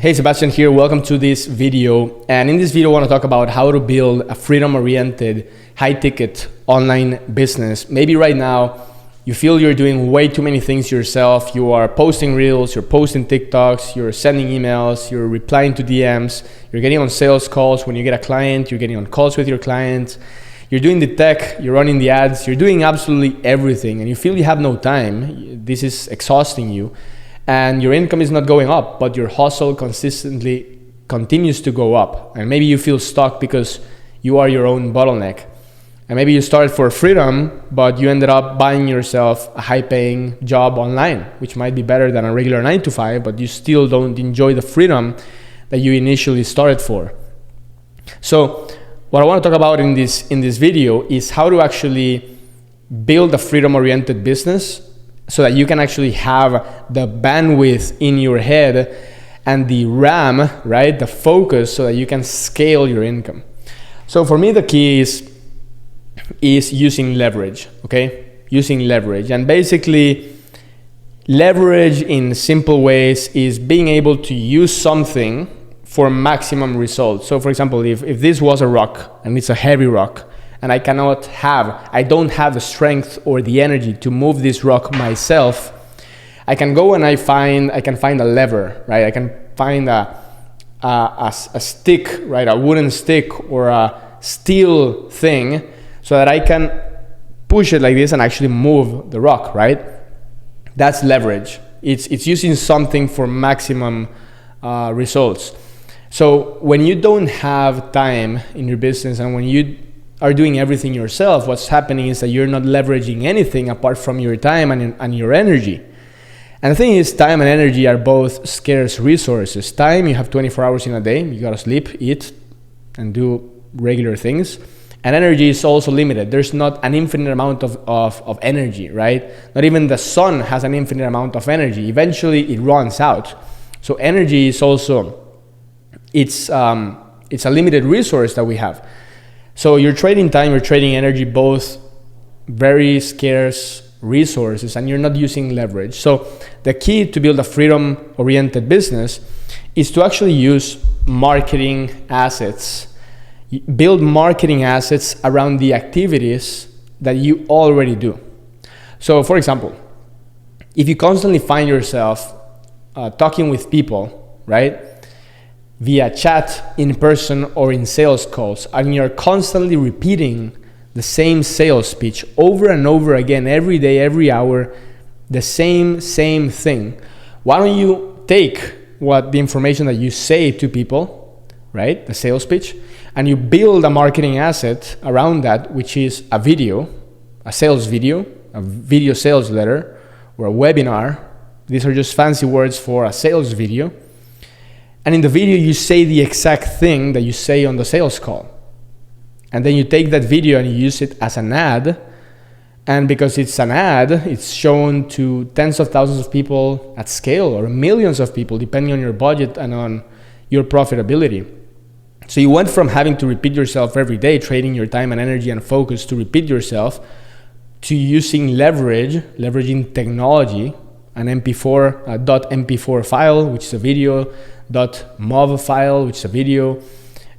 Hey, Sebastian here. Welcome to this video. And in this video, I want to talk about how to build a freedom-oriented, high-ticket online business. Maybe right now, you feel you're doing way too many things yourself. You are posting reels, you're posting TikToks, you're sending emails, you're replying to DMs, you're getting on sales calls. When you get a client, you're getting on calls with your clients. You're doing the tech, you're running the ads, you're doing absolutely everything, and you feel you have no time. This is exhausting you. And your income is not going up, but your hustle consistently continues to go up. And maybe you feel stuck because you are your own bottleneck. And maybe you started for freedom, but you ended up buying yourself a high-paying job online, which might be better than a regular 9-to-5, but you still don't enjoy the freedom that you initially started for. So what I want to talk about in this video is how to actually build a freedom-oriented business so that you can actually have the bandwidth in your head and the RAM, right? The focus so that you can scale your income. So for me, the key is using leverage, okay? Using leverage. And basically, leverage in simple ways is being able to use something for maximum results. So for example, if this was a rock and it's a heavy rock, and I don't have the strength or the energy to move this rock myself, I can go and I can find a lever, right? I can find a stick, right? A wooden stick or a steel thing so that I can push it like this and actually move the rock, right? That's leverage. It's using something for maximum results. So when you don't have time in your business and when you are doing everything yourself, what's happening is that you're not leveraging anything apart from your time and your energy. And the thing is, time and energy are both scarce resources. Time, you have 24 hours in a day. You gotta sleep, eat, and do regular things. And energy is also limited. There's not an infinite amount of energy, right? Not even the sun has an infinite amount of energy. Eventually, it runs out. So energy is also, it's a limited resource that we have. So you're trading time, you're trading energy, both very scarce resources, and you're not using leverage. So the key to build a freedom-oriented business is to actually use marketing assets. Build marketing assets around the activities that you already do. So for example, if you constantly find yourself talking with people, right? Via chat, in person, or in sales calls, and you're constantly repeating the same sales pitch over and over again, every day, every hour, the same thing. Why don't you take the information that you say to people, right, the sales pitch, and you build a marketing asset around that, which is a video, a sales video, a video sales letter, or a webinar. These are just fancy words for a sales video. And in the video, you say the exact thing that you say on the sales call. And then you take that video and you use it as an ad. And because it's an ad, it's shown to tens of thousands of people at scale or millions of people, depending on your budget and on your profitability. So you went from having to repeat yourself every day, trading your time and energy and focus to repeat yourself, to using leveraging technology, an .mp4 file, which is a video, .mov file, which is a video,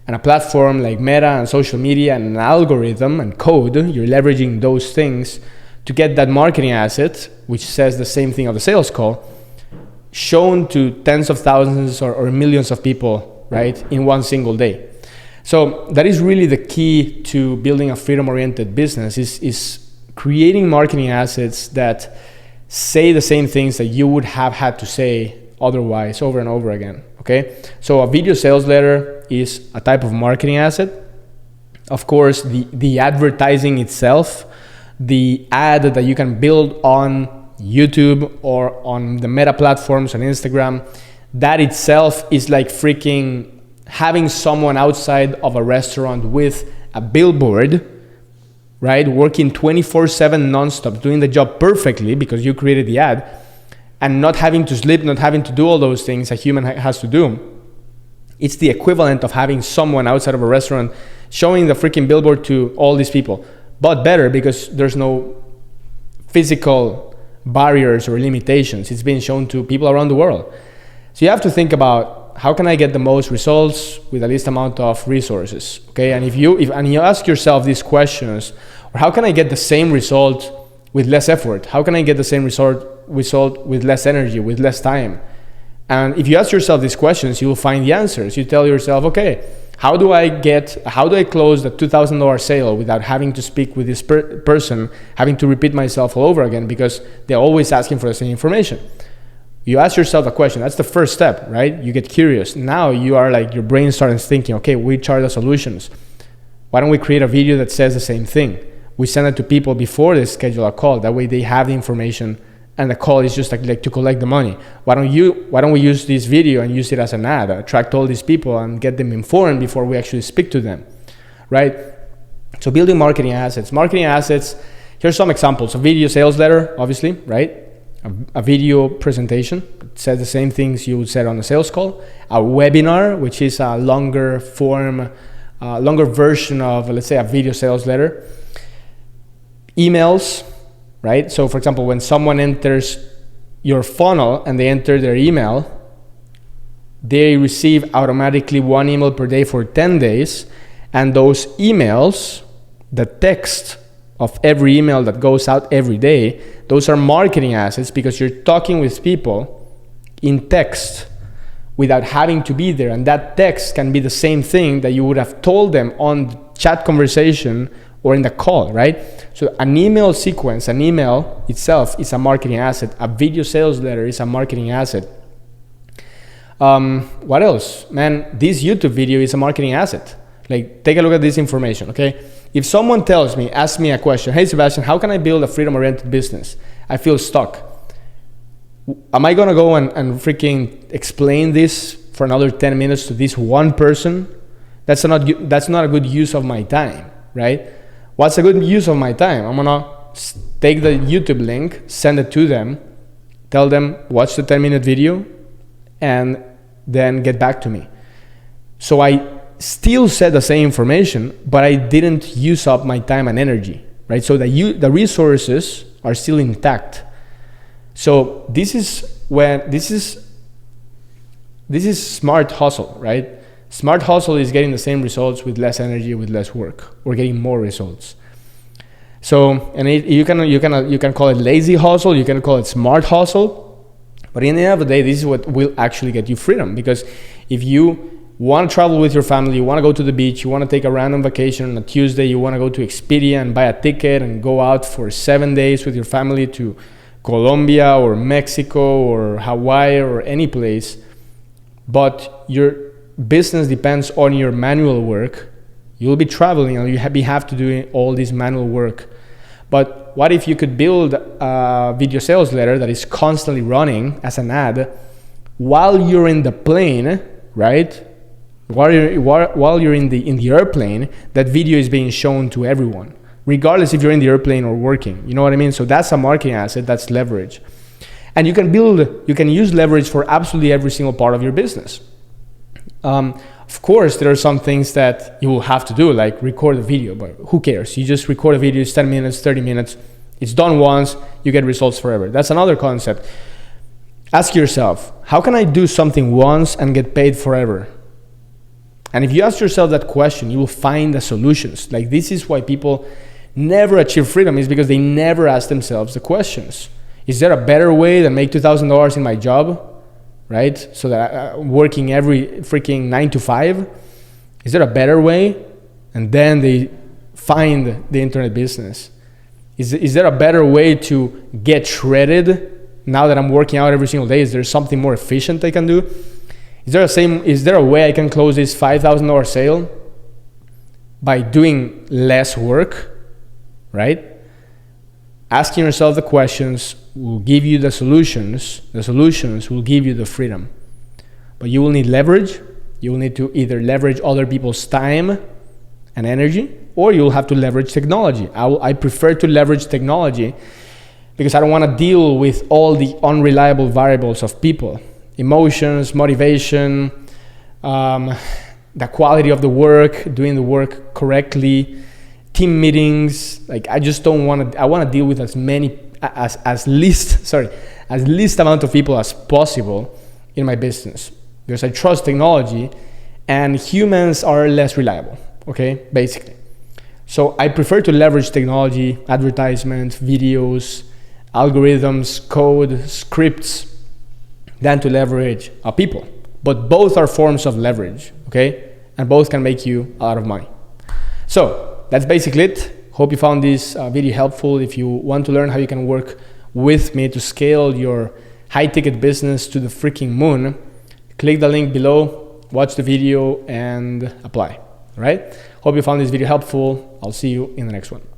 and a platform like Meta and social media and an algorithm and code. You're leveraging those things to get that marketing asset, which says the same thing of the sales call, shown to tens of thousands or millions of people, right, in one single day. So that is really the key to building a freedom-oriented business, is creating marketing assets that say the same things that you would have had to say otherwise over and over again, okay? So a video sales letter is a type of marketing asset. Of course, the advertising itself, the ad that you can build on YouTube or on the Meta platforms on Instagram, that itself is like freaking having someone outside of a restaurant with a billboard, right? Working 24/7 nonstop, doing the job perfectly because you created the ad, and not having to sleep, not having to do all those things a human has to do. It's the equivalent of having someone outside of a restaurant showing the freaking billboard to all these people, but better because there's no physical barriers or limitations. It's being shown to people around the world. So you have to think about how can I get the most results with the least amount of resources? Okay, and if you ask yourself these questions, or how can I get the same result with less effort? How can I get the same result with less energy, with less time? And if you ask yourself these questions, you will find the answers. You tell yourself, okay, how do I close the $2,000 sale without having to speak with this person, having to repeat myself all over again because they're always asking for the same information? You ask yourself a question. That's the first step, right? You get curious. Now you are like, your brain starts thinking, okay, which are the solutions? Why don't we create a video that says the same thing? We send it to people before they schedule a call. That way they have the information and the call is just like to collect the money. Why don't we use this video and use it as an ad, attract all these people and get them informed before we actually speak to them, right? So building marketing assets. Marketing assets, here's some examples. A video sales letter, obviously, right? A video presentation, it says the same things you would say on a sales call. A webinar, which is a longer form, longer version of, let's say, a video sales letter. Emails, right? So for example, when someone enters your funnel and they enter their email, they receive automatically 1 email per day for 10 days. And those emails, the text of every email that goes out every day, those are marketing assets because you're talking with people in text without having to be there. And that text can be the same thing that you would have told them on chat conversation or in the call, right? So an email sequence, an email itself is a marketing asset. A video sales letter is a marketing asset. What else? Man, this YouTube video is a marketing asset. Like, take a look at this information, okay? If someone asks me a question, hey Sebastian, how can I build a freedom-oriented business? I feel stuck. Am I gonna go and freaking explain this for another 10 minutes to this one person? That's not a good use of my time, right? What's a good use of my time? I'm gonna take the YouTube link, send it to them, tell them, watch the 10-minute video, and then get back to me. So I still said the same information, but I didn't use up my time and energy, right? So the resources are still intact. So this is smart hustle, right? Smart hustle is getting the same results with less energy, with less work, or getting more results. So, and you can call it lazy hustle, you can call it smart hustle, but in the end of the day, this is what will actually get you freedom. Because if you want to travel with your family, you want to go to the beach, you want to take a random vacation on a Tuesday, you want to go to Expedia and buy a ticket and go out for 7 days with your family to Colombia or Mexico or Hawaii or any place, but your business depends on your manual work, you'll be traveling and you have to do all this manual work. But what if you could build a video sales letter that is constantly running as an ad while you're in the plane, right? While you're in the airplane, that video is being shown to everyone, regardless if you're in the airplane or working. You know what I mean? So that's a marketing asset, that's leverage. And you can use leverage for absolutely every single part of your business. Of course, there are some things that you will have to do, like record a video, but who cares? You just record a video, it's 10 minutes, 30 minutes. It's done once, you get results forever. That's another concept. Ask yourself, how can I do something once and get paid forever? And if you ask yourself that question, you will find the solutions. Like, this is why people never achieve freedom, is because they never ask themselves the questions. Is there a better way than make $2,000 in my job? Right? So that I'm working every freaking 9 to 5. Is there a better way? And then they find the internet business. Is there a better way to get shredded now that I'm working out every single day? Is there something more efficient I can do? Is there a way I can close this $5,000 sale by doing less work? Right? Asking yourself the questions will give you the solutions. The solutions will give you the freedom. But you will need leverage. You will need to either leverage other people's time and energy, or you'll have to leverage technology. I prefer to leverage technology because I don't want to deal with all the unreliable variables of people. Emotions, motivation, the quality of the work, doing the work correctly, team meetings. Like, I just don't want to. I want to deal with as least amount of people as possible in my business. because I trust technology and humans are less reliable, okay, basically. So I prefer to leverage technology, advertisements, videos, algorithms, code, scripts, than to leverage people. But both are forms of leverage, okay? And both can make you a lot of money. So that's basically it. Hope you found this video helpful. If you want to learn how you can work with me to scale your high ticket business to the freaking moon, click the link below, watch the video and apply, all right? Hope you found this video helpful. I'll see you in the next one.